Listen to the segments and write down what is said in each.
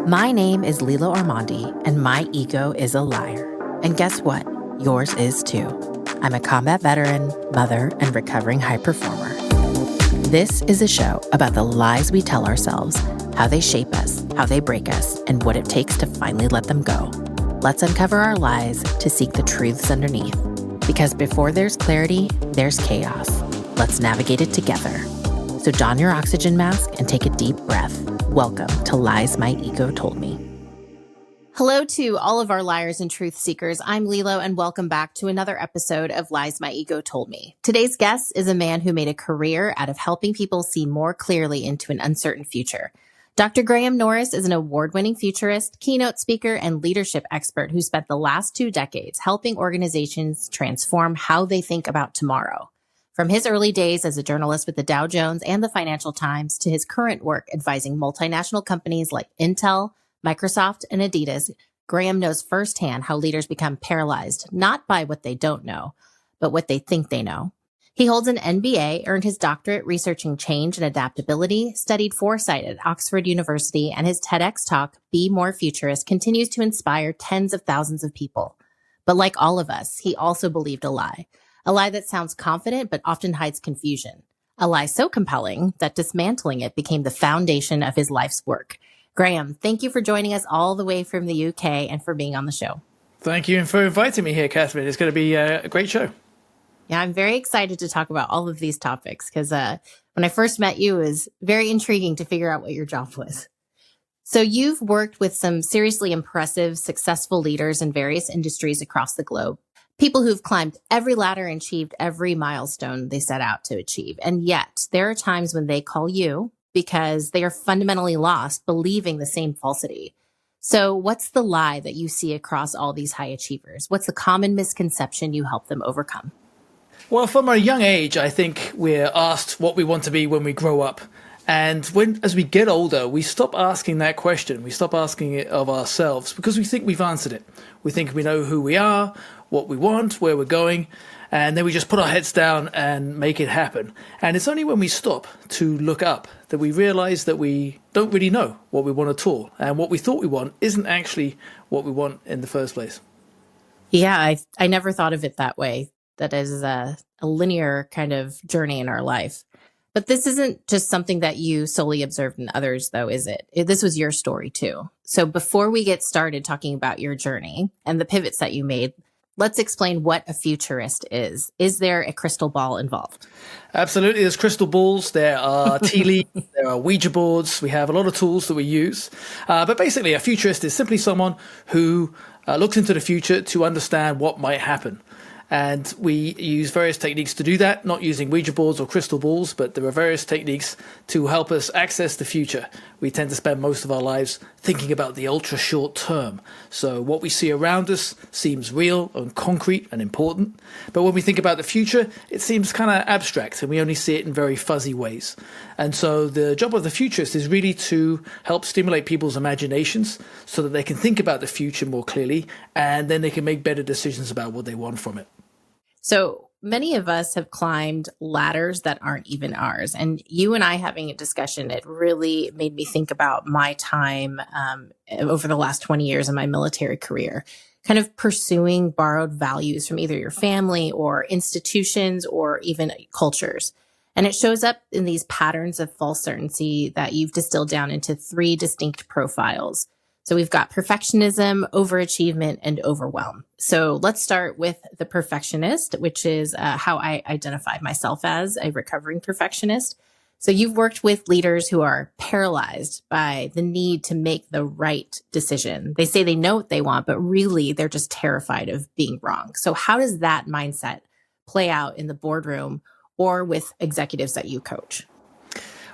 My name is Lilo Armandie, and my ego is a liar. And guess what? Yours is too. I'm a combat veteran, mother, and recovering high performer. This is a show about the lies we tell ourselves, how they shape us, how they break us, and what it takes to finally let them go. Let's uncover our lies to seek the truths underneath. Because before there's clarity, there's chaos. Let's navigate it together. So don your oxygen mask and take a deep breath. Welcome to Lies My Ego Told Me. Hello to all of our liars and truth seekers. I'm Lilo, and welcome back to another episode of Lies My Ego Told Me. Today's guest is a man who made a career out of helping people see more clearly into an uncertain future. Dr. Graham Norris is an award-winning futurist, keynote speaker, and leadership expert who spent the last 2 decades helping organizations transform how they think about tomorrow. From his early days as a journalist with the Dow Jones and the Financial Times to his current work advising multinational companies like Intel, Microsoft, and Adidas, Graham knows firsthand how leaders become paralyzed, not by what they don't know, but what they think they know. He holds an MBA, earned his doctorate researching change and adaptability, studied foresight at Oxford University, and his TEDx talk, Be More Futurist, continues to inspire tens of thousands of people. But like all of us, he also believed a lie that sounds confident but often hides confusion. A lie so compelling that dismantling it became the foundation of his life's work. Graham, thank you for joining us all the way from the UK and for being on the show. Thank you for inviting me here, Catherine. It's going to be a great show. Yeah, I'm very excited to talk about all of these topics because when I first met you, it was very intriguing to figure out what your job was. So you've worked with some seriously impressive, successful leaders in various industries across the globe. People who've climbed every ladder and achieved every milestone they set out to achieve. And yet there are times when they call you because they are fundamentally lost, believing the same falsity. So what's the lie that you see across all these high achievers? What's the common misconception you help them overcome? Well, from a young age, I think we're asked what we want to be when we grow up. And as we get older, we stop asking that question. We stop asking it of ourselves because we think we've answered it. We think we know who we are, what we want, where we're going, and then we just put our heads down and make it happen. And it's only when we stop to look up that we realize that we don't really know what we want at all. And what we thought we want isn't actually what we want in the first place. Yeah, I never thought of it that way. That is a linear kind of journey in our life. But this isn't just something that you solely observed in others, though, is it? This was your story, too. So before we get started talking about your journey and the pivots that you made, let's explain what a futurist is. Is there a crystal ball involved? Absolutely. There's crystal balls. There are tea leaves. There are Ouija boards. We have a lot of tools that we use. But basically, a futurist is simply someone who looks into the future to understand what might happen. And we use various techniques to do that, not using Ouija boards or crystal balls, but there are various techniques to help us access the future. We tend to spend most of our lives thinking about the ultra short term. So what we see around us seems real and concrete and important. But when we think about the future, it seems kind of abstract and we only see it in very fuzzy ways. And so the job of the futurist is really to help stimulate people's imaginations so that they can think about the future more clearly and then they can make better decisions about what they want from it. So many of us have climbed ladders that aren't even ours. And you and I having a discussion, it really made me think about my time over the last 20 years in my military career, kind of pursuing borrowed values from either your family or institutions or even cultures. And it shows up in these patterns of false certainty that you've distilled down into 3 distinct profiles. So we've got perfectionism, overachievement, and overwhelm. So let's start with the perfectionist, which is how I identify myself as a recovering perfectionist. So you've worked with leaders who are paralyzed by the need to make the right decision. They say they know what they want, but really they're just terrified of being wrong. So how does that mindset play out in the boardroom or with executives that you coach?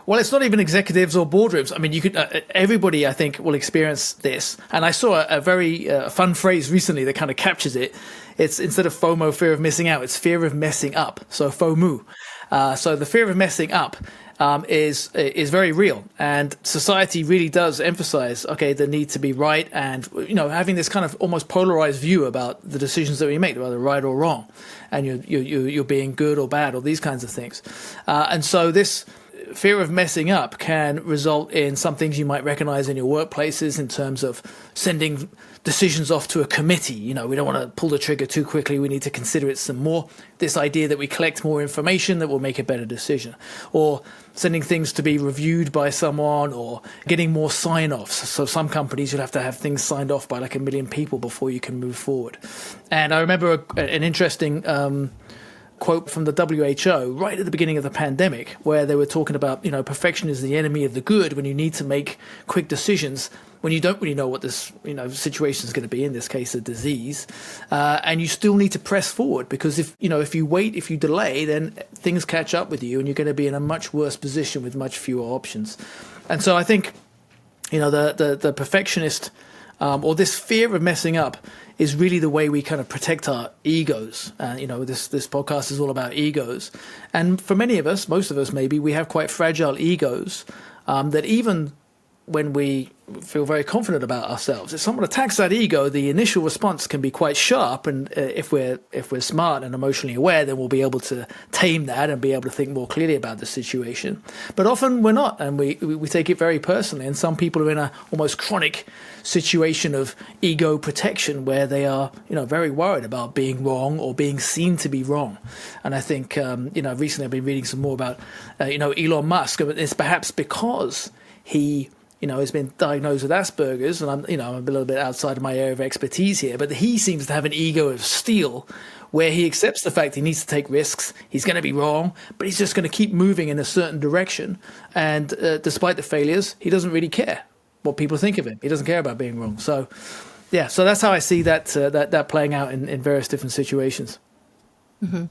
Well, it's not even executives or boardrooms. I mean, you could everybody, I think, will experience this. And I saw a very fun phrase recently that kind of captures it. It's instead of FOMO, fear of missing out, it's fear of messing up. So FOMO. So the fear of messing up is very real, and society really does emphasize the need to be right, and having this kind of almost polarized view about the decisions that we make, whether right or wrong, and you're being good or bad or these kinds of things, and so this fear of messing up can result in some things you might recognize in your workplaces in terms of sending decisions off to a committee. You know, we don't want to pull the trigger too quickly. We need to consider it some more. This idea that we collect more information that will make a better decision, or sending things to be reviewed by someone, or getting more sign-offs. So some companies, you'll have to have things signed off by like 1 million people before you can move forward. And I remember an interesting quote from the WHO right at the beginning of the pandemic, where they were talking about, you know, perfection is the enemy of the good when you need to make quick decisions, when you don't really know what this, you know, situation is going to be, in this case, a disease, and you still need to press forward, because if you wait, if you delay, then things catch up with you and you're going to be in a much worse position with much fewer options. And so I think, you know, the perfectionist or this fear of messing up is really the way we kind of protect our egos. You know, this podcast is all about egos. And for many of us, most of us maybe, we have quite fragile egos that even when we feel very confident about ourselves, if someone attacks that ego, the initial response can be quite sharp. And if we're smart and emotionally aware, then we'll be able to tame that and be able to think more clearly about the situation. But often we're not, and we take it very personally. And some people are in a almost chronic situation of ego protection, where they are, you know, very worried about being wrong or being seen to be wrong. And I think, you know, recently I've been reading some more about, you know, Elon Musk. It's perhaps because he, you know, has been diagnosed with Asperger's, and I'm a little bit outside of my area of expertise here, but he seems to have an ego of steel, where he accepts the fact he needs to take risks. He's going to be wrong, but he's just going to keep moving in a certain direction. And despite the failures, he doesn't really care what people think of him. He doesn't care about being wrong. So, yeah, so that's how I see that playing out in various different situations. Mm-hmm.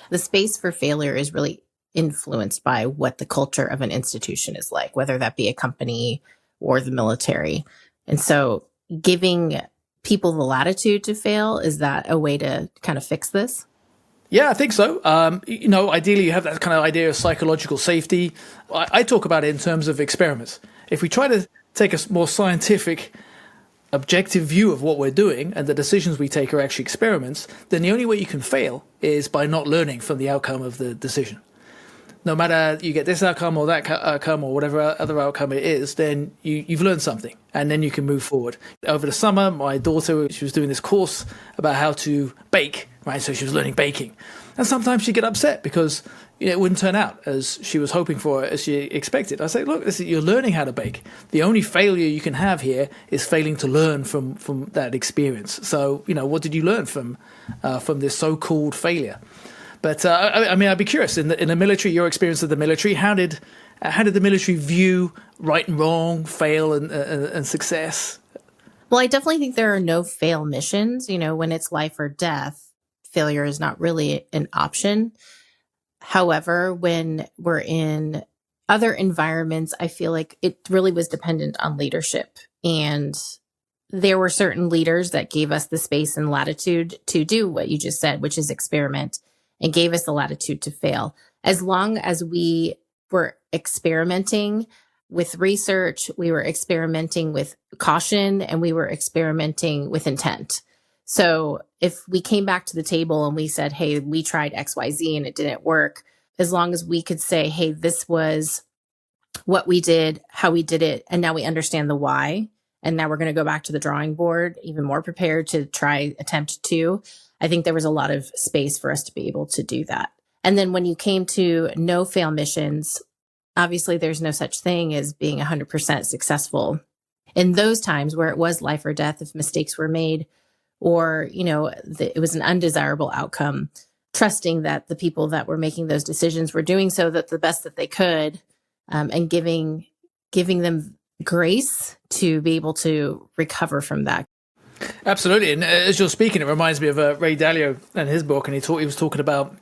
The space for failure is really influenced by what the culture of an institution is like, whether that be a company or the military. And so giving people the latitude to fail, is that a way to kind of fix this? Yeah, I think so. You know, ideally you have that kind of idea of psychological safety. I talk about it in terms of experiments. If we try to take a more scientific, objective view of what we're doing, and the decisions we take are actually experiments, then the only way you can fail is by not learning from the outcome of the decision. No matter you get this outcome or that outcome or whatever other outcome it is, then you've learned something, and then you can move forward. Over the summer, my daughter, she was doing this course about how to bake, right? So she was learning baking. And sometimes she'd get upset because, you know, it wouldn't turn out as she was hoping for, as she expected. I say, look, you're learning how to bake. The only failure you can have here is failing to learn from that experience. So, you know, what did you learn from this so-called failure? But I mean, I'd be curious, in the military, your experience of the military, how did the military view right and wrong, fail and success? Well, I definitely think there are no fail missions. You know, when it's life or death, failure is not really an option. However, when we're in other environments, I feel like it really was dependent on leadership. And there were certain leaders that gave us the space and latitude to do what you just said, which is experiment, and gave us the latitude to fail. As long as we were experimenting with research, we were experimenting with caution, and we were experimenting with intent. So if we came back to the table and we said, hey, we tried XYZ and it didn't work, as long as we could say, hey, this was what we did, how we did it, and now we understand the why, and now we're going to go back to the drawing board, even more prepared to try attempt 2. I think there was a lot of space for us to be able to do that. And then when you came to no fail missions, obviously there's no such thing as being 100% successful. In those times where it was life or death, if mistakes were made, or, you know, it was an undesirable outcome, trusting that the people that were making those decisions were doing so that the best that they could, and giving them grace to be able to recover from that. Absolutely. And as you're speaking, it reminds me of Ray Dalio and his book, and he was talking about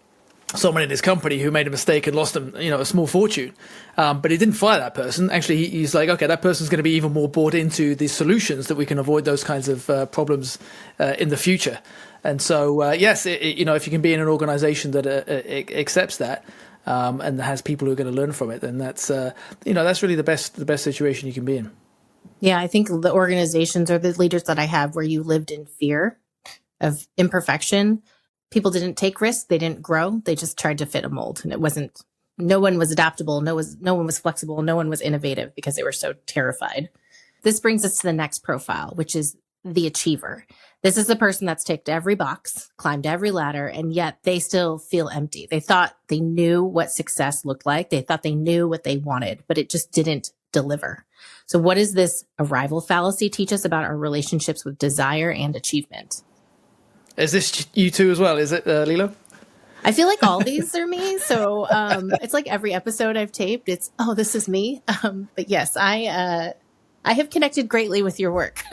someone in his company who made a mistake and lost them, a small fortune. But he didn't fire that person. Actually, he's like, okay, that person's going to be even more bought into the solutions that we can avoid those kinds of problems in the future. And so, yes, if you can be in an organization that accepts that and has people who are going to learn from it, then that's really the best situation you can be in. Yeah, I think the organizations or the leaders that I have where you lived in fear of imperfection, people didn't take risks. They didn't grow. They just tried to fit a mold, and it wasn't no one was adaptable, no one was flexible, no one was innovative because they were so terrified. This brings us to the next profile, which is the achiever. This is the person that's ticked every box, climbed every ladder, and yet they still feel empty. They thought they knew what success looked like. They thought they knew what they wanted, but it just didn't deliver. So what does this arrival fallacy teach us about our relationships with desire and achievement? Is this you too as well? Is it, Lilo? I feel like all these are me. So it's like every episode I've taped, it's, oh, this is me. But yes, I have connected greatly with your work.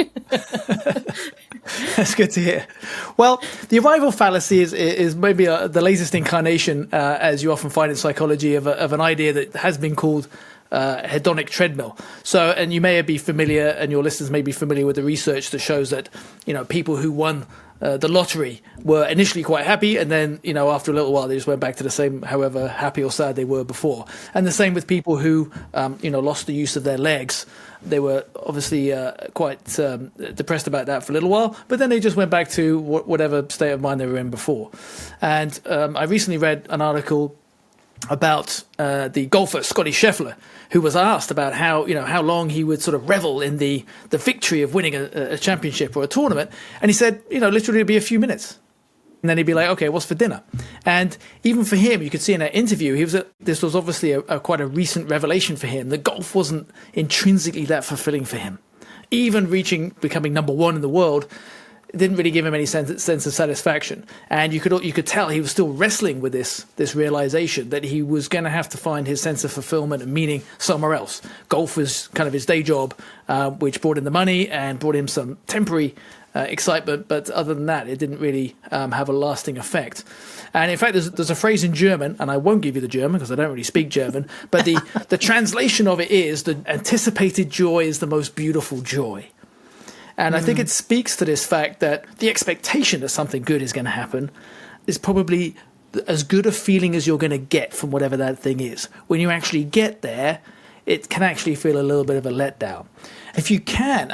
That's good to hear. Well, the arrival fallacy is maybe the latest incarnation, as you often find in psychology, of an idea that has been called hedonic treadmill. So, and you may be familiar, and your listeners may be familiar with the research that shows that, people who won the lottery were initially quite happy, and then, after a little while, they just went back to the same, however happy or sad they were before. And the same with people who, lost the use of their legs. They were obviously quite depressed about that for a little while, but then they just went back to whatever state of mind they were in before. And I recently read an article about the golfer Scotty Scheffler, who was asked about how long he would sort of revel in the victory of winning a championship or a tournament, and he said, literally it'd be a few minutes. And then he'd be like, okay, what's for dinner? And even for him, you could see in that interview, this was obviously quite a recent revelation for him, that golf wasn't intrinsically that fulfilling for him. Even becoming number one in the world, it didn't really give him any sense of satisfaction. And you could tell he was still wrestling with this realization that he was going to have to find his sense of fulfillment and meaning somewhere else. Golf was kind of his day job, which brought in the money and brought him some temporary excitement, but other than that, it didn't really have a lasting effect. And in fact, there's a phrase in German, and I won't give you the German because I don't really speak German, but the translation of it is that anticipated joy is the most beautiful joy. And I think it speaks to this fact that the expectation that something good is going to happen is probably as good a feeling as you're going to get from whatever that thing is. When you actually get there, it can actually feel a little bit of a letdown. If you can,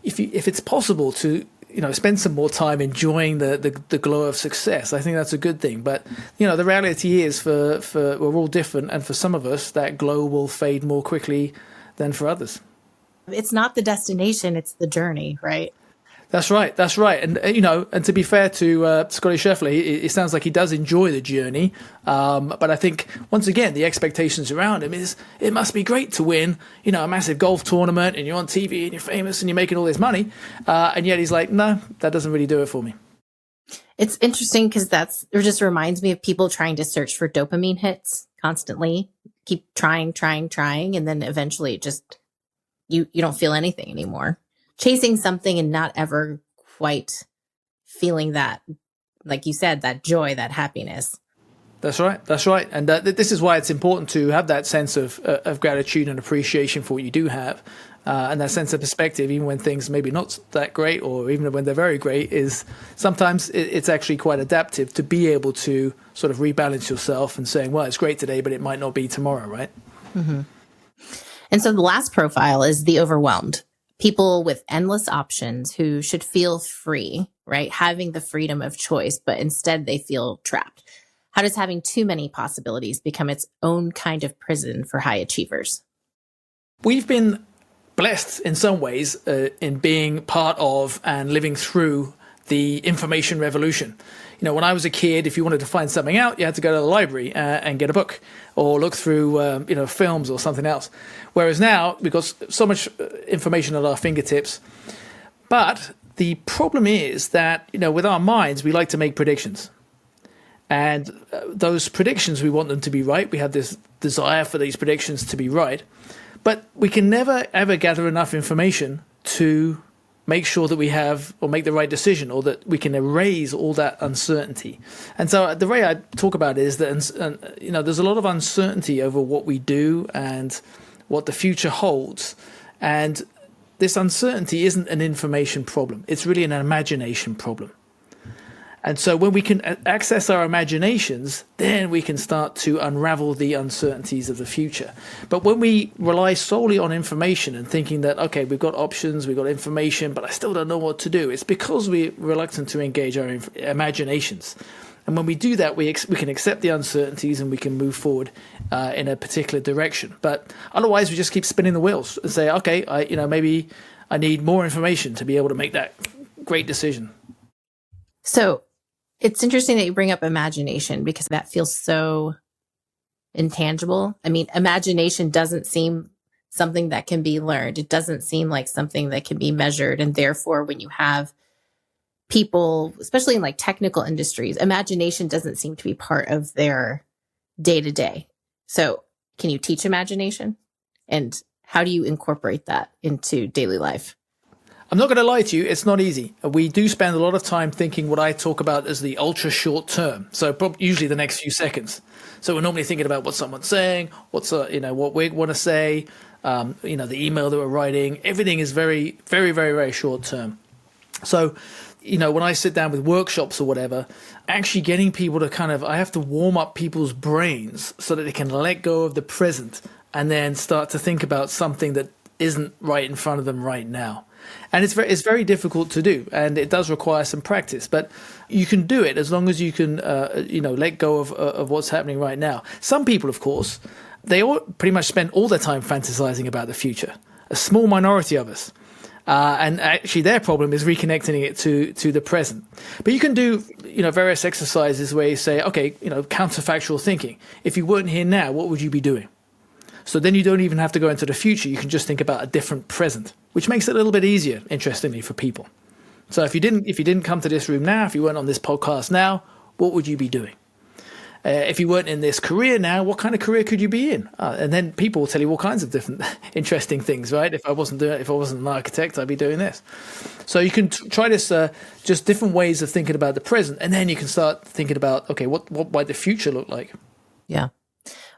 if it's possible to spend some more time enjoying the glow of success, I think that's a good thing. But the reality is for we're all different, and for some of us that glow will fade more quickly than for others. It's not the destination, it's the journey, right? That's right. And, and to be fair to Scotty Scheffler, it sounds like he does enjoy the journey. But I think, once again, the expectations around him is it must be great to win, a massive golf tournament, and you're on TV and you're famous and you're making all this money. And yet he's like, no, that doesn't really do it for me. It's interesting because it just reminds me of people trying to search for dopamine hits constantly, keep trying. And then eventually just, you don't feel anything anymore. Chasing something and not ever quite feeling that, like you said, that joy, that happiness. That's right. And this is why it's important to have that sense of gratitude and appreciation for what you do have. And that sense of perspective, even when things maybe not that great, or even when they're very great, is sometimes it's actually quite adaptive to be able to sort of rebalance yourself and saying, well, it's great today, but it might not be tomorrow, right? Mm-hmm. And so the last profile is the overwhelmed. People with endless options who should feel free, right? Having the freedom of choice, but instead they feel trapped. How does having too many possibilities become its own kind of prison for high achievers? We've been blessed in some ways in being part of and living through the information revolution. When I was a kid, if you wanted to find something out, you had to go to the library and get a book or look through, films or something else. Whereas now, we've got so much information at our fingertips. But the problem is that, with our minds, we like to make predictions. And those predictions, we want them to be right. We have this desire for these predictions to be right. But we can never, ever gather enough information to make sure that we have or make the right decision, or that we can erase all that uncertainty. And so the way I talk about it is that, there's a lot of uncertainty over what we do and what the future holds. And this uncertainty isn't an information problem. It's really an imagination problem. And so when we can access our imaginations, then we can start to unravel the uncertainties of the future. But when we rely solely on information and thinking that, okay, we've got options, we've got information, but I still don't know what to do, it's because we're reluctant to engage our imaginations. And when we do that, we can accept the uncertainties and we can move forward in a particular direction. But otherwise, we just keep spinning the wheels and say, okay, maybe I need more information to be able to make that great decision. So it's interesting that you bring up imagination, because that feels so intangible. I mean, imagination doesn't seem something that can be learned. It doesn't seem like something that can be measured. And therefore, when you have people, especially in like technical industries, imagination doesn't seem to be part of their day to day. So can you teach imagination? And how do you incorporate that into daily life? I'm not going to lie to you, it's not easy. We do spend a lot of time thinking what I talk about as the ultra short term. So usually the next few seconds. So we're normally thinking about what someone's saying, what we want to say, the email that we're writing. Everything is very, very, very, very short term. So, when I sit down with workshops or whatever, actually getting people to I have to warm up people's brains so that they can let go of the present and then start to think about something that isn't right in front of them right now. And it's very difficult to do, and it does require some practice. But you can do it as long as you can, let go of what's happening right now. Some people, of course, they all pretty much spend all their time fantasizing about the future. A small minority of us, and actually their problem is reconnecting it to the present. But you can do, various exercises where you say, okay, counterfactual thinking. If you weren't here now, what would you be doing? So then you don't even have to go into the future. You can just think about a different present, which makes it a little bit easier, interestingly, for people. So if you didn't come to this room now, if you weren't on this podcast now, what would you be doing? If you weren't in this career now, what kind of career could you be in? And then people will tell you all kinds of different interesting things, right? If I wasn't an architect, I'd be doing this. So you can try this, just different ways of thinking about the present, and then you can start thinking about, okay, what might the future look like? Yeah.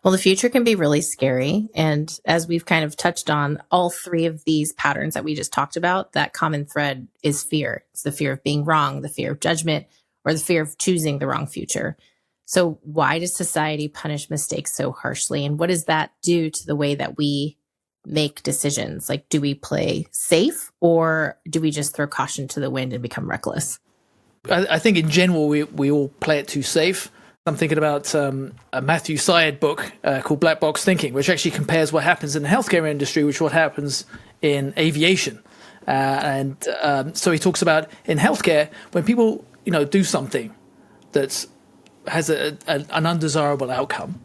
Well, the future can be really scary. And as we've kind of touched on, all three of these patterns that we just talked about, that common thread is fear. It's the fear of being wrong, the fear of judgment, or the fear of choosing the wrong future. So why does society punish mistakes so harshly? And what does that do to the way that we make decisions? Like, do we play safe, or do we just throw caution to the wind and become reckless? I think in general, we all play it too safe. I'm thinking about a Matthew Syed book called Black Box Thinking, which actually compares what happens in the healthcare industry with what happens in aviation. So he talks about in healthcare, when people do something that has an undesirable outcome,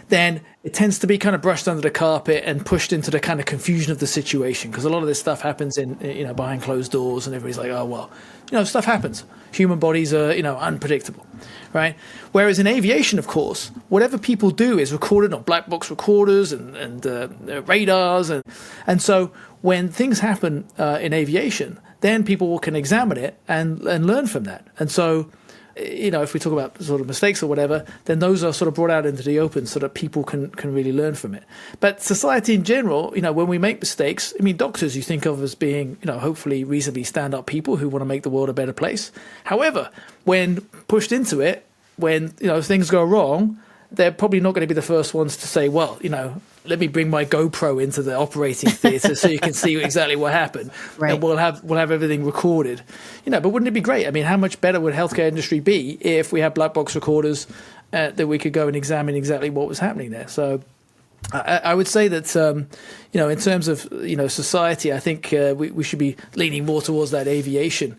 then it tends to be kind of brushed under the carpet and pushed into the kind of confusion of the situation, because a lot of this stuff happens in behind closed doors, and everybody's like, oh well, stuff happens. Human bodies are unpredictable, right? Whereas in aviation, of course, whatever people do is recorded on black box recorders and radars, and so when things happen in aviation, then people can examine it and learn from that. And so, if we talk about sort of mistakes or whatever, then those are sort of brought out into the open so that people can really learn from it. But society in general, when we make mistakes, doctors you think of as being, hopefully reasonably stand-up people who want to make the world a better place. However, when pushed into it, when, things go wrong, they're probably not going to be the first ones to say, well, let me bring my GoPro into the operating theater so you can see exactly what happened. Right. And we'll have everything recorded. But wouldn't it be great? How much better would healthcare industry be if we had black box recorders that we could go and examine exactly what was happening there? So I would say that, in terms of, society, I think we should be leaning more towards that aviation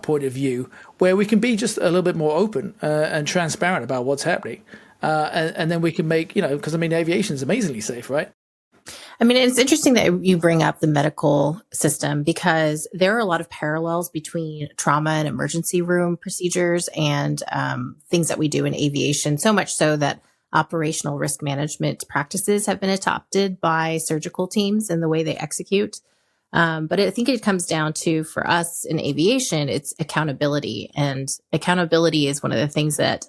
point of view, where we can be just a little bit more open and transparent about what's happening. And then we can make, because aviation is amazingly safe, right? It's interesting that you bring up the medical system, because there are a lot of parallels between trauma and emergency room procedures and things that we do in aviation, so much so that operational risk management practices have been adopted by surgical teams in the way they execute. But I think it comes down to, for us in aviation, it's accountability. And accountability is one of the things that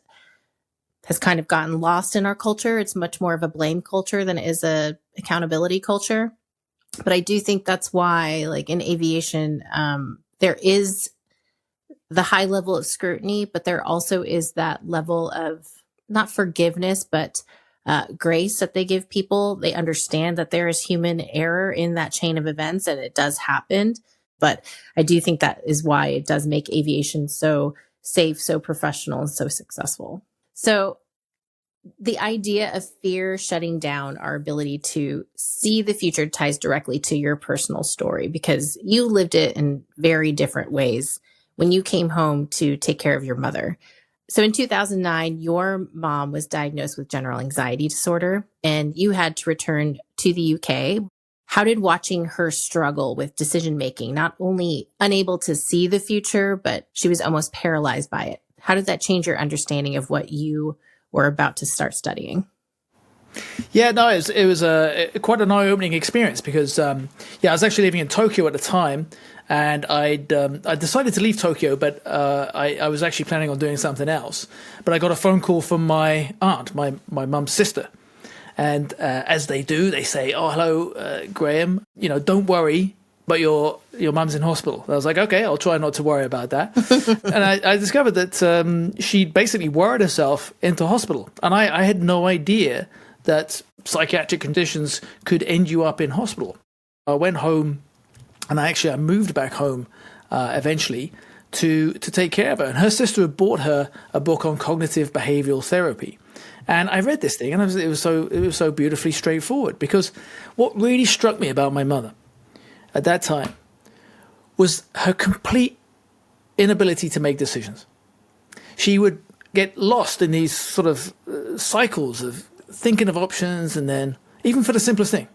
has kind of gotten lost in our culture. It's much more of a blame culture than it is a accountability culture. But I do think that's why, like in aviation, there is the high level of scrutiny, but there also is that level of not forgiveness, but grace that they give people. They understand that there is human error in that chain of events, and it does happen. But I do think that is why it does make aviation so safe, so professional, and so successful. So the idea of fear shutting down our ability to see the future ties directly to your personal story, because you lived it in very different ways when you came home to take care of your mother. So in 2009, your mom was diagnosed with general anxiety disorder, and you had to return to the UK. How did watching her struggle with decision making, not only unable to see the future, but she was almost paralyzed by it? How did that change your understanding of what you were about to start studying? Yeah, no, it was quite an eye-opening experience because, I was actually living in Tokyo at the time, and I decided to leave Tokyo, but I was actually planning on doing something else. But I got a phone call from my aunt, my mum's sister, and as they do, they say, "Oh, hello, Graham. Don't worry, but your mum's in hospital." And I was like, "Okay, I'll try not to worry about that." And I discovered that she'd basically worried herself into hospital, and I had no idea that psychiatric conditions could end you up in hospital. I went home, and I moved back home eventually to take care of her. And her sister had bought her a book on cognitive behavioral therapy. And I read this thing, and it was so beautifully straightforward, because what really struck me about my mother at that time was her complete inability to make decisions. She would get lost in these sort of cycles of thinking of options, and then even for the simplest thing,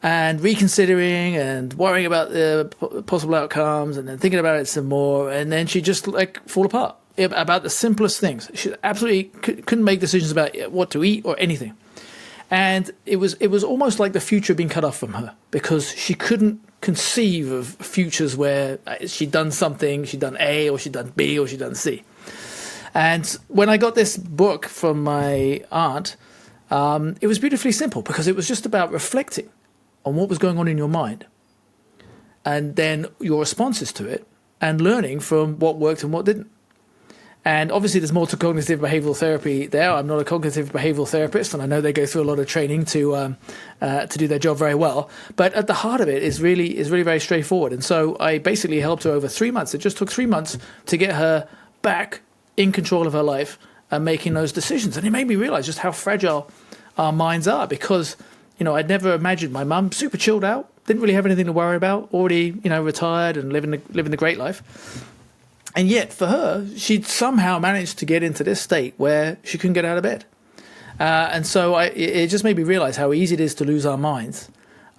and reconsidering and worrying about the possible outcomes, and then thinking about it some more, and then she'd just fall apart about the simplest things. She absolutely couldn't make decisions about what to eat or anything. And it was almost like the future being cut off from her, because she couldn't conceive of futures where she'd done something, she'd done A, or she'd done B, or she'd done C. And when I got this book from my aunt, it was beautifully simple, because it was just about reflecting on what was going on in your mind, and then your responses to it, and learning from what worked and what didn't. And obviously there's more to cognitive behavioral therapy there. I'm not a cognitive behavioral therapist, and I know they go through a lot of training to do their job very well. But at the heart of it is really very straightforward. And so I basically helped her over 3 months. It just took 3 months to get her back in control of her life and making those decisions. And it made me realize just how fragile our minds are, because, I'd never imagined my mum, super chilled out, didn't really have anything to worry about, already, retired and living the great life. And yet for her, she'd somehow managed to get into this state where she couldn't get out of bed. And so it just made me realize how easy it is to lose our minds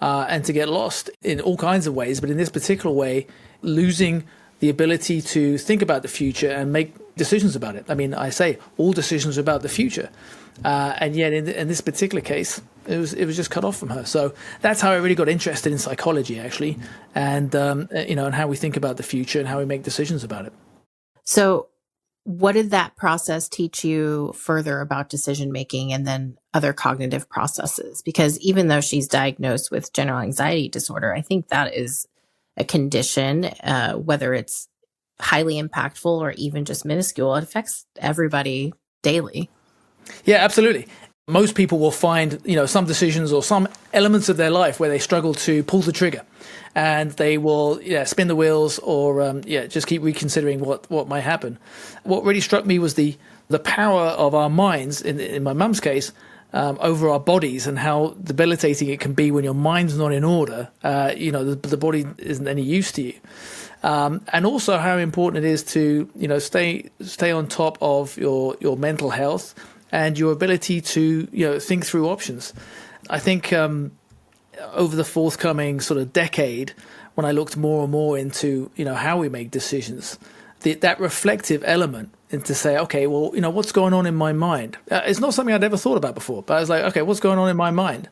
and to get lost in all kinds of ways. But in this particular way, losing the ability to think about the future and make decisions about it. I mean, I say all decisions are about the future. And yet in this particular case, it was just cut off from her. So that's how I really got interested in psychology, actually, and and how we think about the future and how we make decisions about it. So what did that process teach you further about decision making and then other cognitive processes? Because even though she's diagnosed with general anxiety disorder, I think that is a condition, whether it's highly impactful or even just minuscule, it affects everybody daily. Yeah, absolutely. Most people will find, some decisions or some elements of their life where they struggle to pull the trigger, and they will spin the wheels or just keep reconsidering what might happen. What really struck me was the power of our minds, in my mum's case, over our bodies, and how debilitating it can be when your mind's not in order. The body isn't any use to you. And also how important it is to stay on top of your mental health and your ability to think through options. I think over the forthcoming sort of decade, when I looked more and more into how we make decisions, that reflective element, and to say, okay, well, what's going on in my mind? It's not something I'd ever thought about before, but I was like, okay, what's going on in my mind?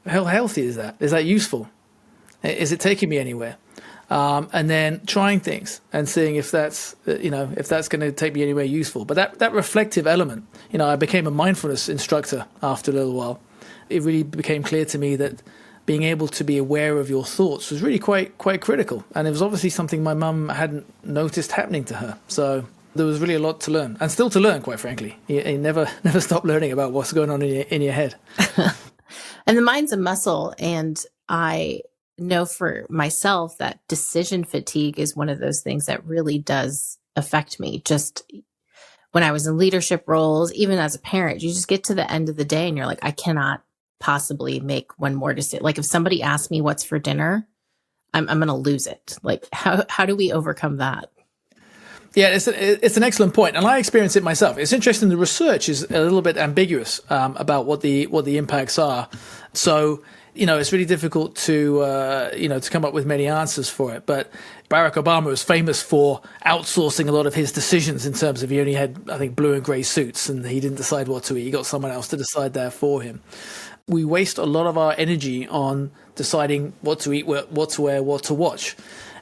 How healthy is that? Is that useful? Is it taking me anywhere? And then trying things and seeing if that's going to take me anywhere useful. But that reflective element, I became a mindfulness instructor after a little while. It really became clear to me that being able to be aware of your thoughts was really quite critical. And it was obviously something my mum hadn't noticed happening to her. So there was really a lot to learn, and still to learn, quite frankly. You never stop learning about what's going on in your head. And the mind's a muscle, and I know for myself that decision fatigue is one of those things that really does affect me. Just when I was in leadership roles, even as a parent, you just get to the end of the day and you're like, I cannot possibly make one more decision. Like if somebody asks me what's for dinner, I'm going to lose it. Like how do we overcome that? Yeah, it's an excellent point, and I experience it myself. It's interesting. The research is a little bit ambiguous about what the impacts are. So, it's really difficult to to come up with many answers for it. But Barack Obama was famous for outsourcing a lot of his decisions in terms of he only had, I think, blue and grey suits, and he didn't decide what to eat. He got someone else to decide that for him. We waste a lot of our energy on deciding what to eat, what to wear, what to watch.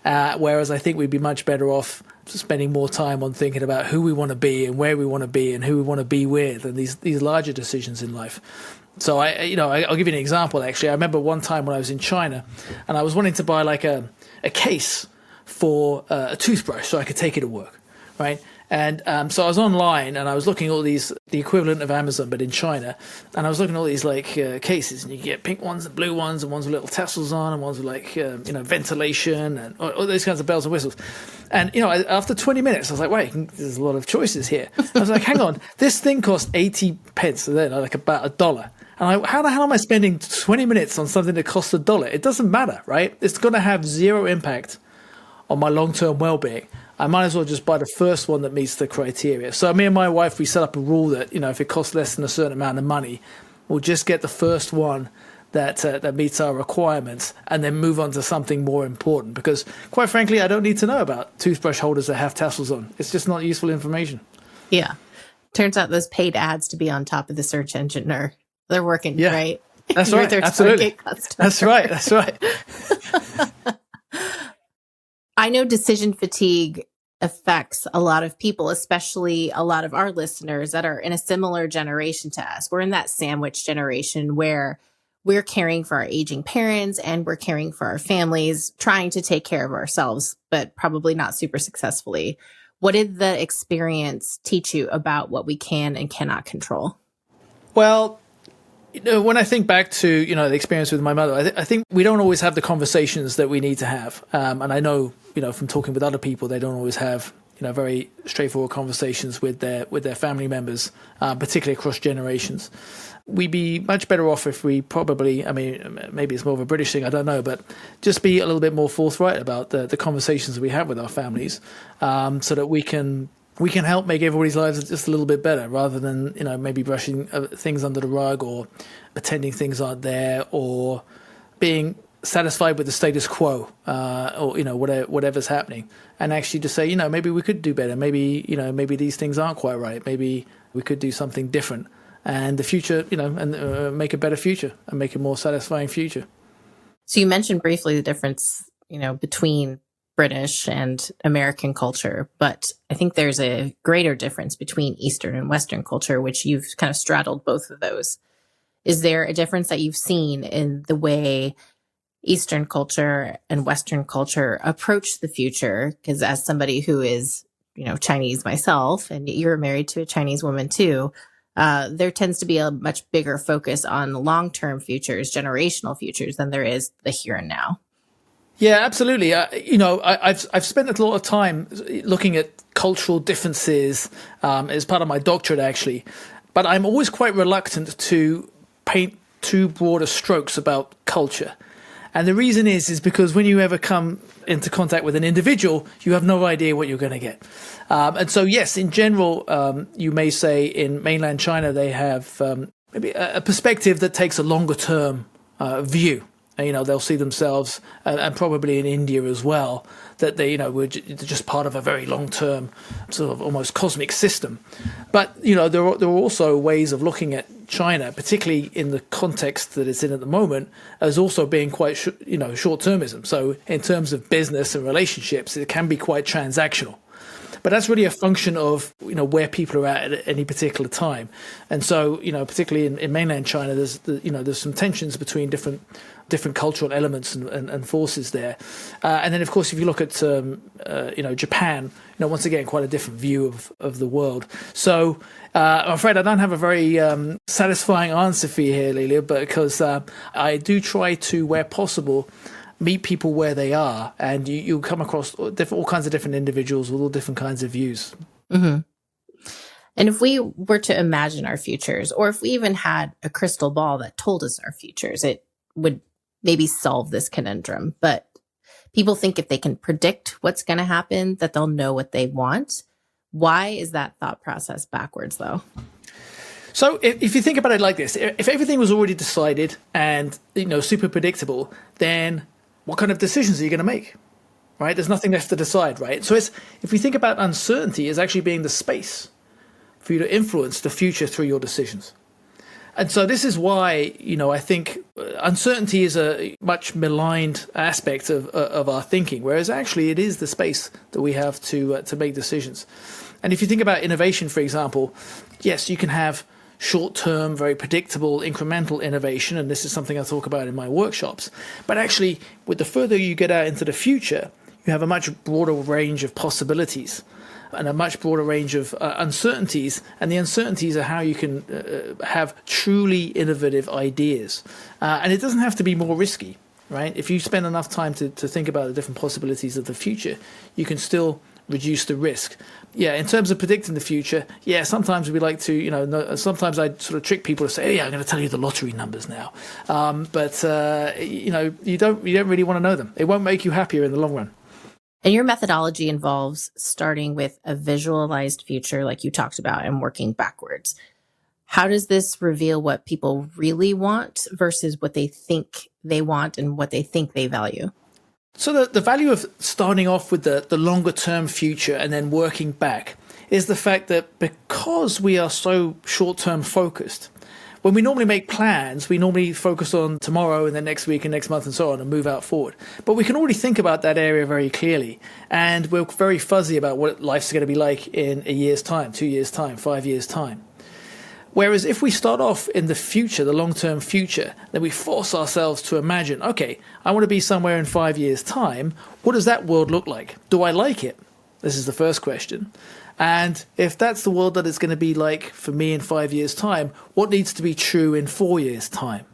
Whereas I think we'd be much better off spending more time on thinking about who we want to be and where we want to be and who we want to be with, and these larger decisions in life. So I'll give you an example. Actually, I remember one time when I was in China, and I was wanting to buy like a case for a toothbrush so I could take it to work, right? And so I was online and I was looking at all these, the equivalent of Amazon, but in China. And I was looking at all these cases, and you get pink ones and blue ones, and ones with little tassels on, and ones with ventilation and all those kinds of bells and whistles. And after 20 minutes, I was like, wait, there's a lot of choices here. I was like, hang on, this thing cost 80 pence, so then like about $1. And how the hell am I spending 20 minutes on something that costs $1? It doesn't matter, right? It's going to have zero impact on my long-term well-being. I might as well just buy the first one that meets the criteria. So me and my wife, we set up a rule that, if it costs less than a certain amount of money, we'll just get the first one that meets our requirements and then move on to something more important. Because quite frankly, I don't need to know about toothbrush holders that have tassels on. It's just not useful information. Yeah. Turns out those paid ads to be on top of the search engine they're working, right? That's right. Absolutely. That's right. That's right. I know decision fatigue affects a lot of people, especially a lot of our listeners that are in a similar generation to us. We're in that sandwich generation where we're caring for our aging parents and we're caring for our families, trying to take care of ourselves, but probably not super successfully. What did the experience teach you about what we can and cannot control? Well, when I think back to, the experience with my mother, I think we don't always have the conversations that we need to have. And I know, from talking with other people, they don't always have, very straightforward conversations with their family members, particularly across generations. We'd be much better off if we probably, maybe it's more of a British thing, I don't know, but just be a little bit more forthright about the conversations we have with our families, so that we can help make everybody's lives just a little bit better, rather than, maybe brushing things under the rug or pretending things aren't there, or being satisfied with the status quo, or, whatever's happening, and actually just say, maybe we could do better. Maybe, maybe these things aren't quite right. Maybe we could do something different, and the future, and make a better future and make a more satisfying future. So you mentioned briefly the difference, between British and American culture, but I think there's a greater difference between Eastern and Western culture, which you've kind of straddled both of those. Is there a difference that you've seen in the way Eastern culture and Western culture approach the future? Because as somebody who is, Chinese myself, and you're married to a Chinese woman too, there tends to be a much bigger focus on long-term futures, generational futures, than there is the here and now. Yeah, absolutely. I've spent a lot of time looking at cultural differences as part of my doctorate, actually. But I'm always quite reluctant to paint too broad strokes about culture. And the reason is because when you ever come into contact with an individual, you have no idea what you're going to get. And so, yes, in general, you may say in mainland China, they have maybe a perspective that takes a longer term view. They'll see themselves, and probably in India as well, that they, were just part of a very long-term sort of almost cosmic system. But, there are also ways of looking at China, particularly in the context that it's in at the moment, as also being quite, short-termism. So in terms of business and relationships, it can be quite transactional. But that's really a function of, where people are at any particular time. And so, particularly in mainland China, there's some tensions between different cultural elements and forces there. And then, of course, if you look at, Japan, once again, quite a different view of the world. So I'm afraid I don't have a very satisfying answer for you here, Lilia, because I do try to, where possible, meet people where they are, and you'll come across all kinds of different individuals with all different kinds of views. Mm-hmm. And if we were to imagine our futures, or if we even had a crystal ball that told us our futures, it would maybe solve this conundrum. But people think if they can predict what's going to happen, that they'll know what they want. Why is that thought process backwards, though? So if you think about it like this, if everything was already decided and, super predictable, then what kind of decisions are you going to make? Right? There's nothing left to decide, right? So if we think about uncertainty as actually being the space for you to influence the future through your decisions. And so this is why, I think uncertainty is a much maligned aspect of our thinking, whereas actually it is the space that we have to make decisions. And if you think about innovation, for example, yes, you can have short-term, very predictable, incremental innovation, and this is something I talk about in my workshops. But actually, with the further you get out into the future, you have a much broader range of possibilities and a much broader range of uncertainties. And the uncertainties are how you can have truly innovative ideas. And it doesn't have to be more risky, right? If you spend enough time to think about the different possibilities of the future, you can still reduce the risk. Yeah, in terms of predicting the future, sometimes we like to, sometimes I sort of trick people to say, I'm going to tell you the lottery numbers now. But you don't really want to know them. It won't make you happier in the long run. And your methodology involves starting with a visualized future, like you talked about, and working backwards. How does this reveal what people really want versus what they think they want and what they think they value? So the value of starting off with the longer term future and then working back is the fact that because we are so short term focused, when we normally make plans, we normally focus on tomorrow and then next week and next month and so on and move out forward. But we can already think about that area very clearly. And we're very fuzzy about what life's going to be like in a year's time, 2 years' time, 5 years' time. Whereas if we start off in the future, the long-term future, then we force ourselves to imagine, okay, I want to be somewhere in 5 years' time. What does that world look like? Do I like it? This is the first question. And if that's the world that it's going to be like for me in 5 years' time, what needs to be true in 4 years' time?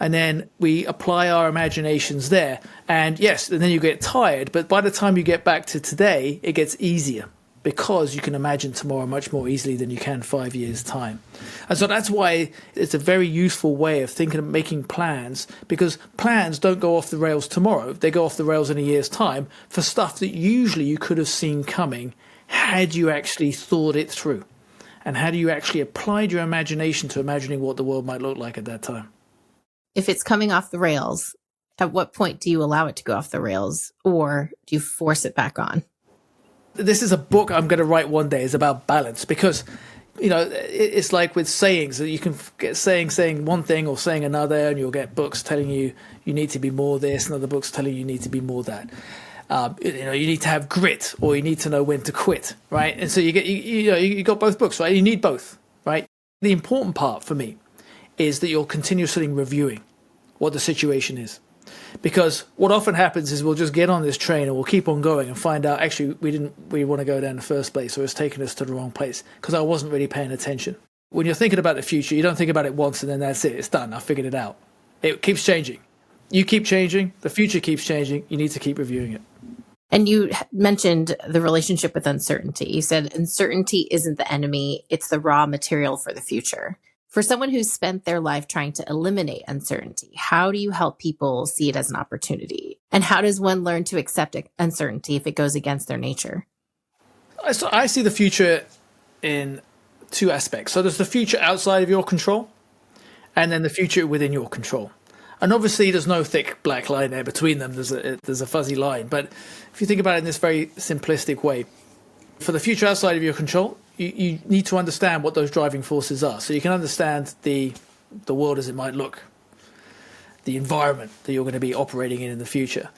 And then we apply our imaginations there. And yes, and then you get tired, but by the time you get back to today, it gets easier because you can imagine tomorrow much more easily than you can 5 years' time. And so that's why it's a very useful way of thinking of making plans, because plans don't go off the rails tomorrow. They go off the rails in a year's time for stuff that usually you could have seen coming had you actually thought it through, and had you actually applied your imagination to imagining what the world might look like at that time. If it's coming off the rails, at what point do you allow it to go off the rails, or do you force it back on? This is a book I'm going to write one day. It's about balance, because it's like with sayings that you can get saying one thing or saying another, and you'll get books telling you need to be more this, and other books telling you need to be more that. You need to have grit, or you need to know when to quit, right? And so you got both books, right? You need both, right? The important part for me is that you're continuously reviewing what the situation is. Because what often happens is we'll just get on this train and we'll keep on going and find out actually we want to go down in the first place, or it's taken us to the wrong place because I wasn't really paying attention. When you're thinking about the future, you don't think about it once and then that's it. It's done. I figured it out. It keeps changing. You keep changing. The future keeps changing. You need to keep reviewing it. And you mentioned the relationship with uncertainty. You said uncertainty isn't the enemy. It's the raw material for the future. For someone who's spent their life trying to eliminate uncertainty, how do you help people see it as an opportunity? And how does one learn to accept uncertainty if it goes against their nature? So I see the future in two aspects. So there's the future outside of your control, and then the future within your control. And obviously there's no thick black line there between them. There's a fuzzy line. But if you think about it in this very simplistic way, for the future outside of your control, you need to understand what those driving forces are. So you can understand the world as it might look, the environment that you're going to be operating in the future.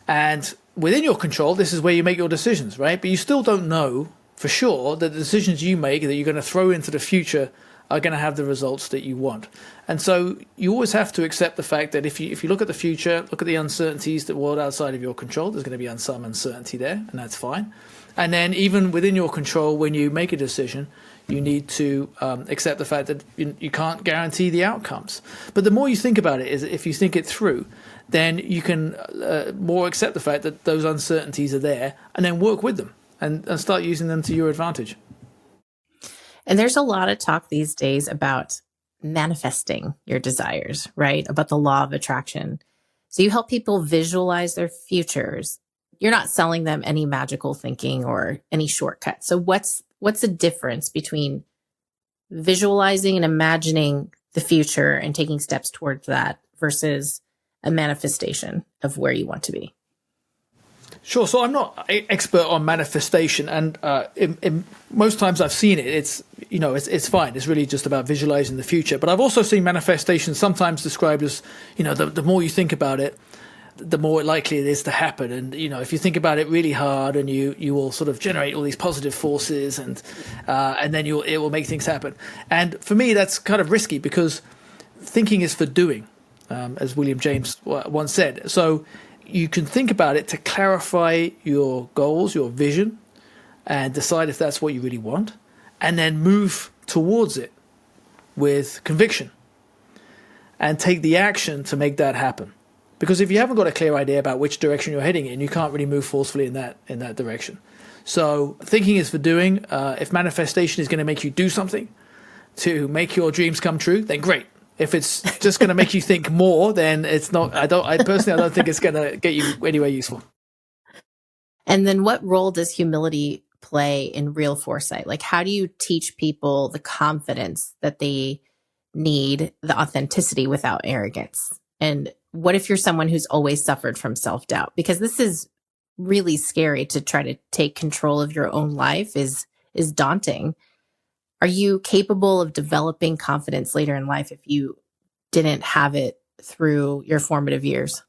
And within your control, this is where you make your decisions, right? But you still don't know for sure that the decisions you make that you're going to throw into the future are going to have the results that you want. And so you always have to accept the fact that if you look at the future, look at the uncertainties, the world outside of your control, there's going to be some uncertainty there, and that's fine. And then even within your control, when you make a decision, you need to accept the fact that you can't guarantee the outcomes. But the more you think about it, is if you think it through, then you can more accept the fact that those uncertainties are there and then work with them and start using them to your advantage. And there's a lot of talk these days about manifesting your desires, right? About the law of attraction. So you help people visualize their futures. You're not selling them any magical thinking or any shortcut. So what's the difference between visualizing and imagining the future and taking steps towards that versus a manifestation of where you want to be? Sure. So I'm not an expert on manifestation, and in most times I've seen it. It's fine. It's really just about visualizing the future. But I've also seen manifestation sometimes described as, the more you think about it, the more likely it is to happen. And if you think about it really hard, and you will sort of generate all these positive forces, and then it will make things happen. And for me, that's kind of risky because thinking is for doing, as William James once said. So you can think about it to clarify your goals, your vision, and decide if that's what you really want, and then move towards it with conviction and take the action to make that happen. Because if you haven't got a clear idea about which direction you're heading in, you can't really move forcefully in that direction. So thinking is for doing. If manifestation is going to make you do something to make your dreams come true, then great. If it's just going to make you think more, then it's not. I personally don't think it's going to get you anywhere useful. And then what role does humility play in real foresight? Like, how do you teach people the confidence that they need, the authenticity without arrogance? And what if you're someone who's always suffered from self-doubt? Because this is really scary. To try to take control of your own life is daunting. Are you capable of developing confidence later in life if you didn't have it through your formative years?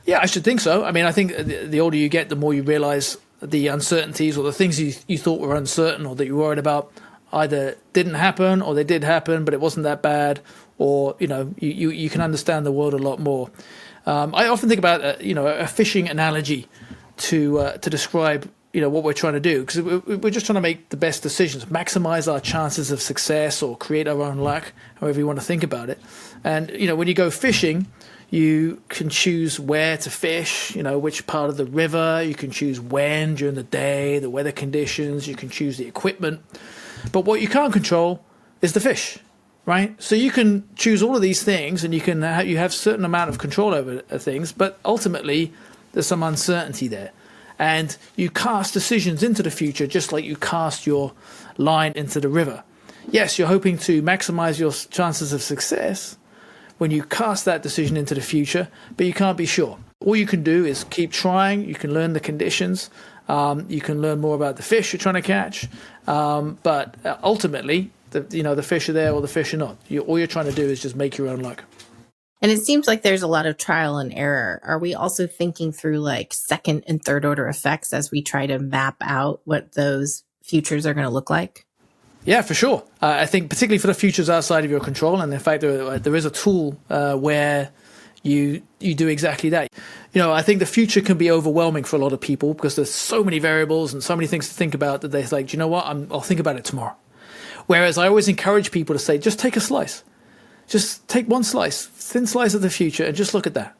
Yeah, I should think so. I mean, I think the older you get, the more you realize the uncertainties or the things you thought were uncertain or that you worried about either didn't happen or they did happen, but it wasn't that bad, or, you can understand the world a lot more. I often think about, a fishing analogy to describe what we're trying to do, because we're just trying to make the best decisions, maximize our chances of success or create our own luck, however you want to think about it. And, when you go fishing, you can choose where to fish, which part of the river, you can choose when during the day, the weather conditions, you can choose the equipment. But what you can't control is the fish, right? So you can choose all of these things and you have certain amount of control over things, but ultimately there's some uncertainty there. And you cast decisions into the future just like you cast your line into the river. Yes, you're hoping to maximize your chances of success when you cast that decision into the future, but you can't be sure. All you can do is keep trying. You can learn the conditions. You can learn more about the fish you're trying to catch. But ultimately, the fish are there or the fish are not. All you're trying to do is just make your own luck. And it seems like there's a lot of trial and error. Are we also thinking through like second and third order effects as we try to map out what those futures are going to look like? Yeah, for sure. I think particularly for the futures outside of your control. And in fact, there is a tool where you do exactly that. I think the future can be overwhelming for a lot of people because there's so many variables and so many things to think about that they're like, do you know what? I'll think about it tomorrow. Whereas I always encourage people to say, just take a slice. Just take one slice, thin slice of the future, and just look at that.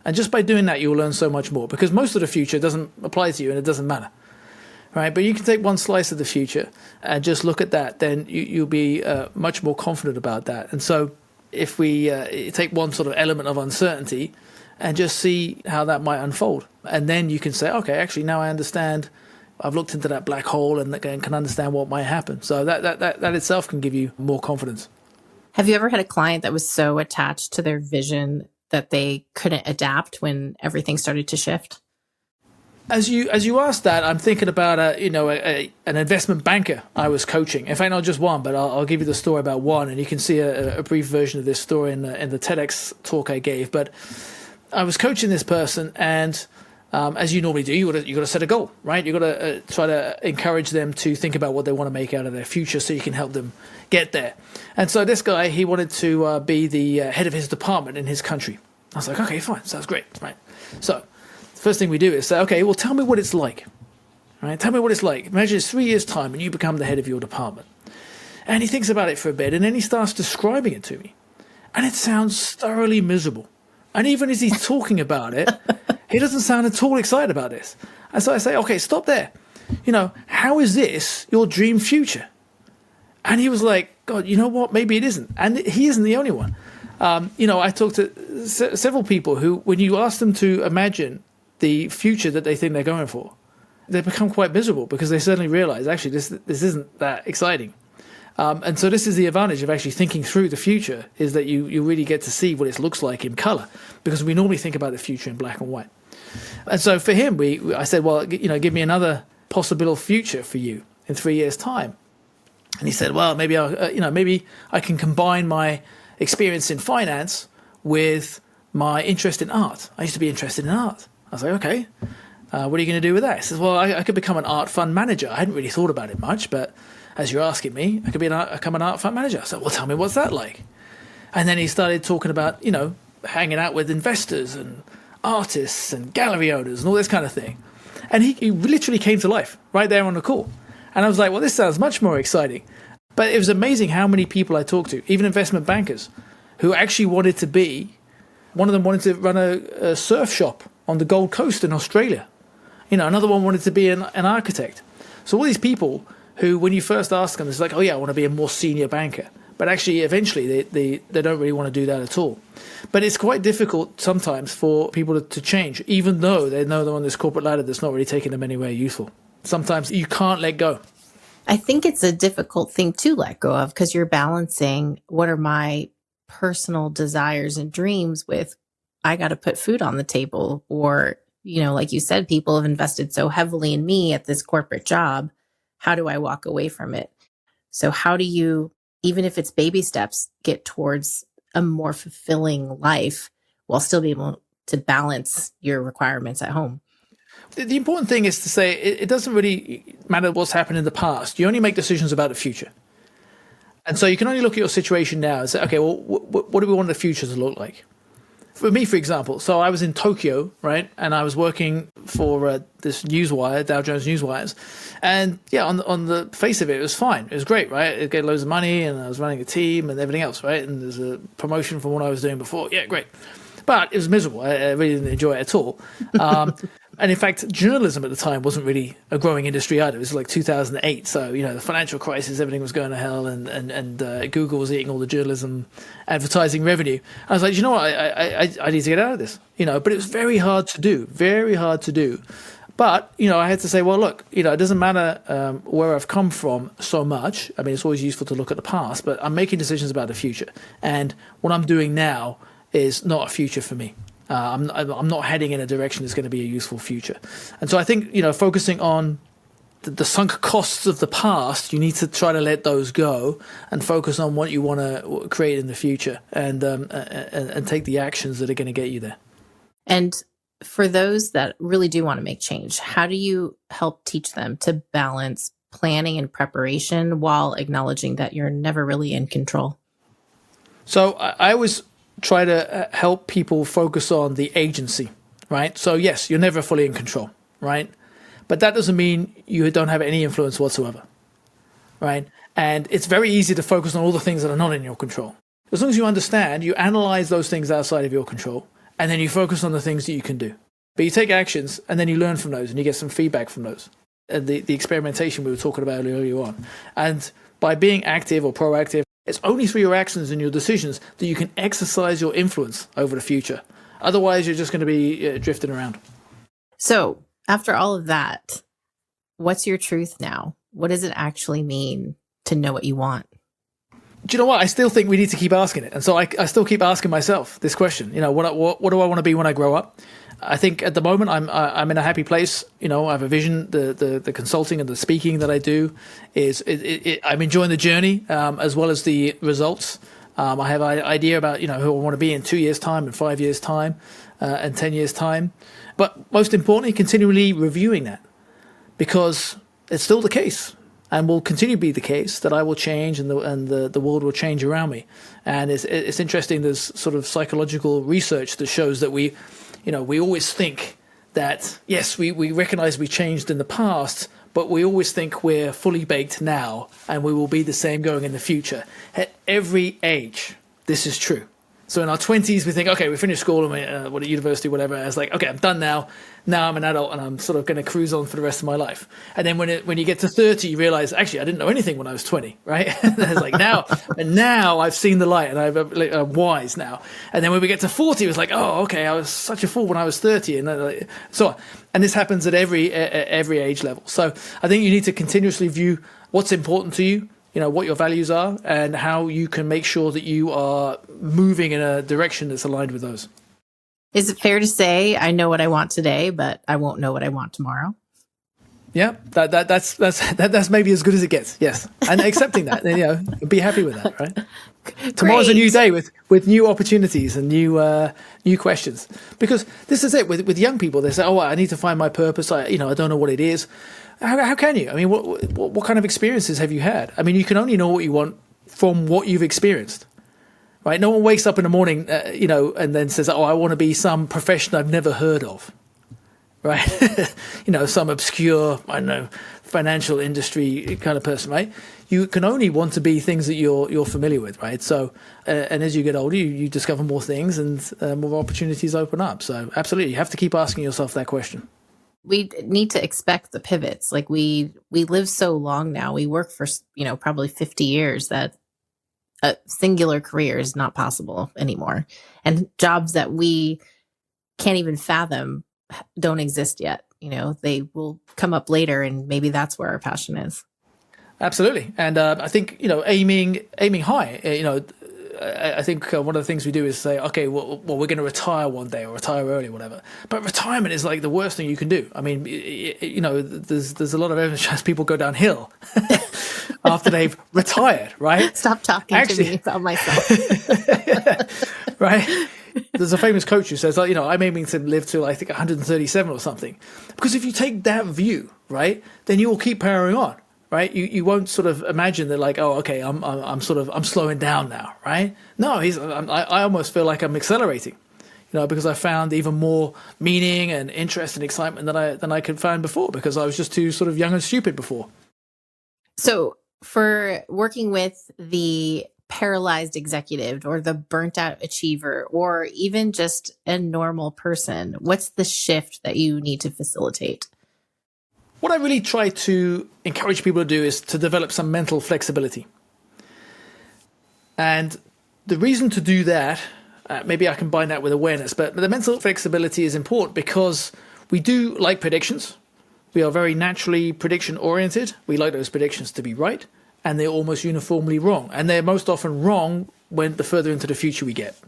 And just by doing that, you'll learn so much more, because most of the future doesn't apply to you and it doesn't matter, right? But you can take one slice of the future and just look at that, then you'll be much more confident about that. And so if we take one sort of element of uncertainty and just see how that might unfold, and then you can say, okay, actually now I understand. I've looked into that black hole and can understand what might happen. So that itself can give you more confidence. Have you ever had a client that was so attached to their vision that they couldn't adapt when everything started to shift? As you asked that, I'm thinking about an investment banker I was coaching. In fact, not just one, but I'll give you the story about one, and you can see a brief version of this story in the TEDx talk I gave. But I was coaching this person, and as you normally do, you got to set a goal, right? You got to try to encourage them to think about what they want to make out of their future, so you can help them get there. And so this guy, he wanted to be the head of his department in his country. I was like, okay, fine, sounds great, right? So the first thing we do is say, okay, well, tell me what it's like, right? Tell me what it's like. Imagine it's 3 years' time and you become the head of your department. And he thinks about it for a bit, and then he starts describing it to me. And it sounds thoroughly miserable. And even as he's talking about it, he doesn't sound at all excited about this. And so I say, okay, stop there. How is this your dream future? And he was like, God, you know what? Maybe it isn't. And he isn't the only one. I talked to several people who, when you ask them to imagine the future that they think they're going for, they become quite miserable because they suddenly realize, actually, this isn't that exciting. And so this is the advantage of actually thinking through the future, is that you really get to see what it looks like in color, because we normally think about the future in black and white. And so for him, I said, well, give me another possible future for you in 3 years' time. And he said, well, maybe I can combine my experience in finance with my interest in art. I used to be interested in art. I was like, okay, what are you going to do with that? He says, well, I could become an art fund manager. I hadn't really thought about it much, but as you're asking me, I could become an art fund manager. I said, well, tell me, what's that like? And then he started talking about, hanging out with investors and artists and gallery owners and all this kind of thing. And he literally came to life right there on the call. And I was like, well, this sounds much more exciting. But it was amazing how many people I talked to, even investment bankers, who actually wanted to be, one of them wanted to run a surf shop on the Gold Coast in Australia. Another one wanted to be an architect. So all these people who, when you first ask them, it's like, oh yeah, I want to be a more senior banker. But actually, eventually, they don't really want to do that at all. But it's quite difficult sometimes for people to change, even though they know they're on this corporate ladder that's not really taking them anywhere useful. Sometimes you can't let go. I think it's a difficult thing to let go of, because you're balancing what are my personal desires and dreams with, I got to put food on the table. Or, like you said, people have invested so heavily in me at this corporate job. How do I walk away from it? So how do you, even if it's baby steps, get towards a more fulfilling life while still be able to balance your requirements at home? The important thing is to say it doesn't really matter what's happened in the past. You only make decisions about the future. And so you can only look at your situation now and say, okay, well, what do we want the future to look like? For me, for example, so I was in Tokyo, right? And I was working for this newswire, Dow Jones Newswires. And yeah, on the face of it, it was fine. It was great, right? It gave loads of money and I was running a team and everything else, right? And there's a promotion from what I was doing before. Yeah, great. But it was miserable. I really didn't enjoy it at all. And in fact, journalism at the time wasn't really a growing industry either. It was like 2008. So, the financial crisis, everything was going to hell, and Google was eating all the journalism advertising revenue. I was like, you know what? I need to get out of this, but it was very hard to do, very hard to do. But, I had to say, well, look, it doesn't matter where I've come from so much. I mean, it's always useful to look at the past, but I'm making decisions about the future. And what I'm doing now is not a future for me. I'm not heading in a direction that's going to be a useful future. And so I think, focusing on the sunk costs of the past, you need to try to let those go and focus on what you want to create in the future, and take the actions that are going to get you there. And for those that really do want to make change, how do you help teach them to balance planning and preparation while acknowledging that you're never really in control? So I always try to help people focus on the agency, right? So yes, you're never fully in control, right? But that doesn't mean you don't have any influence whatsoever, right? And it's very easy to focus on all the things that are not in your control. As long as you understand, you analyze those things outside of your control, and then you focus on the things that you can do. But you take actions, and then you learn from those, and you get some feedback from those. And the experimentation we were talking about earlier on. And by being active or proactive, it's only through your actions and your decisions that you can exercise your influence over the future. Otherwise, you're just going to be drifting around. So after all of that, what's your truth now? What does it actually mean to know what you want? Do you know what? I still think we need to keep asking it. And so I still keep asking myself this question. What do I want to be when I grow up? I think at the moment I'm in a happy place. I have a vision. The consulting and the speaking that I do is I'm enjoying the journey as well as the results. I have an idea about who I want to be in 2 years' time, and 5 years' time, and 10 years' time. But most importantly, continually reviewing that, because it's still the case and will continue to be the case that I will change and the world will change around me. And it's interesting. There's sort of psychological research that shows that we always think that, yes, we recognize we changed in the past, but we always think we're fully baked now and we will be the same going in the future. At every age, this is true. So in our 20s, we think, okay, we finished school and we what at university, whatever. I was like, okay, I'm done now. Now I'm an adult and I'm sort of going to cruise on for the rest of my life. And then when you get to 30, you realize, actually, I didn't know anything when I was 20, right? And it's like now I've seen the light and I'm wise now. And then when we get to 40, it was like, oh, okay, I was such a fool when I was 30, and so on. And this happens at every age level. So I think you need to continuously view what's important to you, what your values are, and how you can make sure that you are moving in a direction that's aligned with those. Is it fair to say I know what I want today, but I won't know what I want tomorrow? Yeah, that's maybe as good as it gets. Yes, and accepting that, be happy with that, right? Tomorrow's a new day with new opportunities and new questions. Because this is it with young people. They say, "Oh, I need to find my purpose. I don't know what it is." How can you? I mean, what kind of experiences have you had? I mean, you can only know what you want from what you've experienced, right? No one wakes up in the morning, and then says, "Oh, I want to be some profession I've never heard of," right? Some obscure, I don't know, financial industry kind of person, right? You can only want to be things that you're familiar with, right? So, and as you get older, you discover more things and more opportunities open up. So, absolutely, you have to keep asking yourself that question. We need to expect the pivots. Like we live so long now. We work for, probably 50 years that a singular career is not possible anymore. And jobs that we can't even fathom don't exist yet. They will come up later, and maybe that's where our passion is. Absolutely. And I think, aiming high, I think one of the things we do is say, okay, well, we're going to retire one day or retire early or whatever. But retirement is like the worst thing you can do. I mean, there's a lot of evidence shows people go downhill after they've retired, right? Stop talking to me about myself. Right? There's a famous coach who says, I'm aiming to live till I think 137 or something. Because if you take that view, right, then you will keep powering on. Right, you won't sort of imagine that, like, oh, okay, I'm slowing down now, right? No, I almost feel like I'm accelerating, because I found even more meaning and interest and excitement than I could find before, because I was just too sort of young and stupid before. So, for working with the paralyzed executive or the burnt out achiever or even just a normal person, what's the shift that you need to facilitate? What I really try to encourage people to do is to develop some mental flexibility. And the reason to do that, maybe I combine that with awareness, but the mental flexibility is important because we do like predictions. We are very naturally prediction oriented. We like those predictions to be right, and they're almost uniformly wrong. And they're most often wrong when the further into the future we get.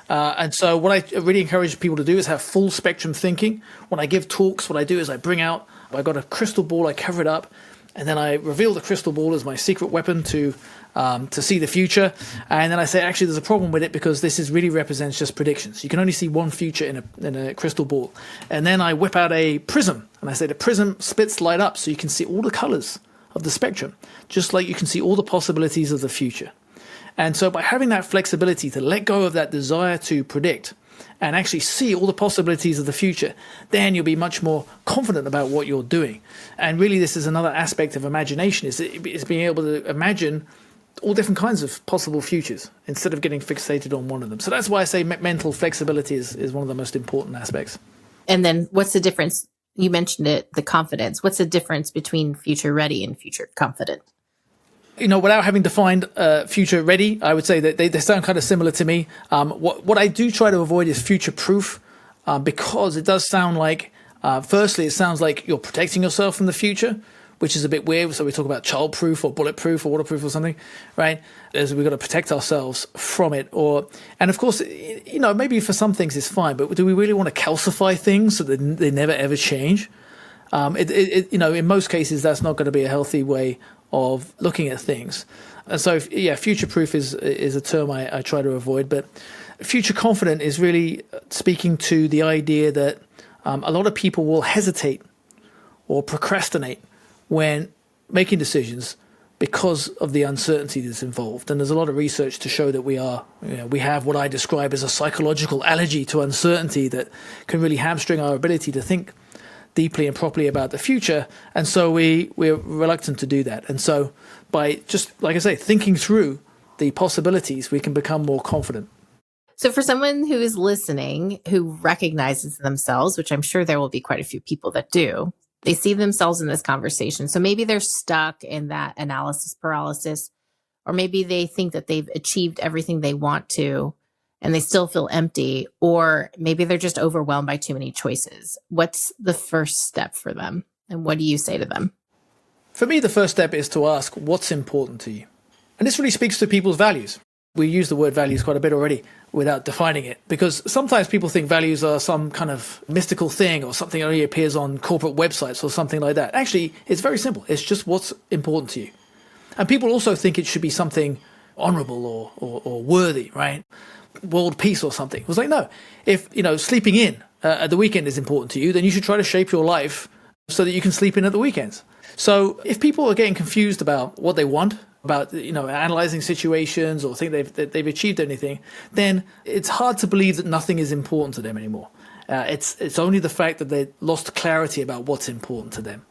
And so what I really encourage people to do is have full spectrum thinking. When I give talks, what I do is I got a crystal ball, I cover it up, and then I reveal the crystal ball as my secret weapon to see the future. And then I say, actually, there's a problem with it because this really represents just predictions. You can only see one future in a crystal ball. And then I whip out a prism, and I say the prism splits light up so you can see all the colors of the spectrum, just like you can see all the possibilities of the future. And so by having that flexibility to let go of that desire to predict and actually see all the possibilities of the future, then you'll be much more confident about what you're doing. And really, this is another aspect of imagination, is being able to imagine all different kinds of possible futures instead of getting fixated on one of them. So that's why I say mental flexibility is one of the most important aspects. And then what's the difference? You mentioned it, the confidence. What's the difference between future ready and future confident? Without having defined future ready, I would say that they sound kind of similar to me. What I do try to avoid is future proof, because it does sound like, firstly, it sounds like you're protecting yourself from the future, which is a bit weird. So we talk about child proof or bulletproof or waterproof or something, right? As we've got to protect ourselves from it. And of course, maybe for some things it's fine, but do we really want to calcify things so that they never ever change? In most cases, that's not going to be a healthy way of looking at things. And so, future-proof is a term I try to avoid. But future confident is really speaking to the idea that a lot of people will hesitate or procrastinate when making decisions because of the uncertainty that's involved. And there's a lot of research to show that we have what I describe as a psychological allergy to uncertainty that can really hamstring our ability to think deeply and properly about the future, and so we're reluctant to do that. And so by just, like I say, thinking through the possibilities, we can become more confident. So for someone who is listening, who recognizes themselves, which I'm sure there will be quite a few people that do, they see themselves in this conversation. So maybe they're stuck in that analysis paralysis, or maybe they think that they've achieved everything they want to and they still feel empty, or maybe they're just overwhelmed by too many choices. What's the first step for them? And what do you say to them? For me, the first step is to ask what's important to you. And this really speaks to people's values. We use the word values quite a bit already without defining it, because sometimes people think values are some kind of mystical thing or something that only appears on corporate websites or something like that. Actually, it's very simple. It's just what's important to you. And people also think it should be something honorable or worthy, right? World peace or something. It was like, no, if, sleeping in at the weekend is important to you, then you should try to shape your life so that you can sleep in at the weekends. So if people are getting confused about what they want, about analyzing situations or think they've achieved anything, then it's hard to believe that nothing is important to them anymore. It's only the fact that they lost clarity about what's important to them.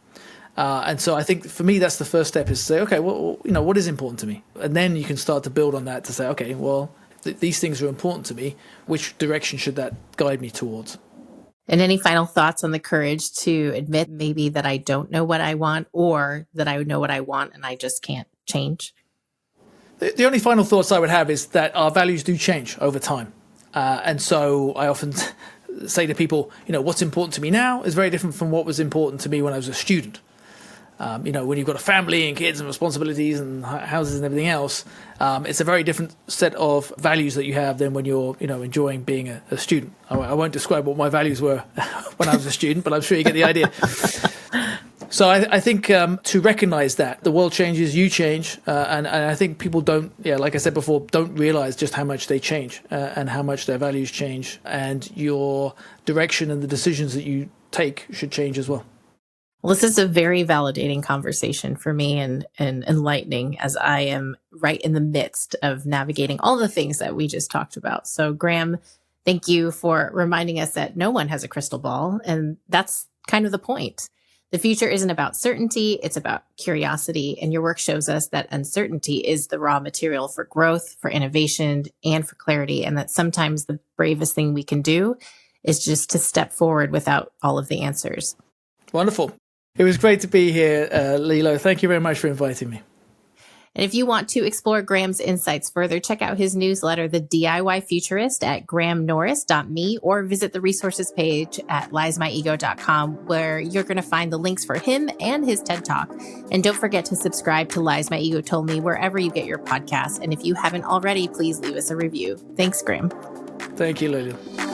And so I think for me, that's the first step, is to say, okay, well, what is important to me? And then you can start to build on that to say, okay, well, these things are important to me. Which direction should that guide me towards? And any final thoughts on the courage to admit maybe that I don't know what I want, or that I know what I want and I just can't change? The only final thoughts I would have is that our values do change over time. And so I often say to people, what's important to me now is very different from what was important to me when I was a student. When you've got a family and kids and responsibilities and houses and everything else, it's a very different set of values that you have than when you're, enjoying being a student. I won't describe what my values were when I was a student, but I'm sure you get the idea. So I think to recognize that the world changes, you change, and I think people don't, like I said before, don't realize just how much they change and how much their values change, and your direction and the decisions that you take should change as well. Well, this is a very validating conversation for me and enlightening, as I am right in the midst of navigating all the things that we just talked about. So Graham, thank you for reminding us that no one has a crystal ball. And that's kind of the point. The future isn't about certainty, it's about curiosity. And your work shows us that uncertainty is the raw material for growth, for innovation, and for clarity. And that sometimes the bravest thing we can do is just to step forward without all of the answers. Wonderful. It was great to be here, Lilo. Thank you very much for inviting me. And if you want to explore Graham's insights further, check out his newsletter, The DIY Futurist, at grahamnorris.me, or visit the resources page at liesmyego.com, where you're going to find the links for him and his TED Talk. And don't forget to subscribe to Lies My Ego Told Me wherever you get your podcasts. And if you haven't already, please leave us a review. Thanks, Graham. Thank you, Lilo.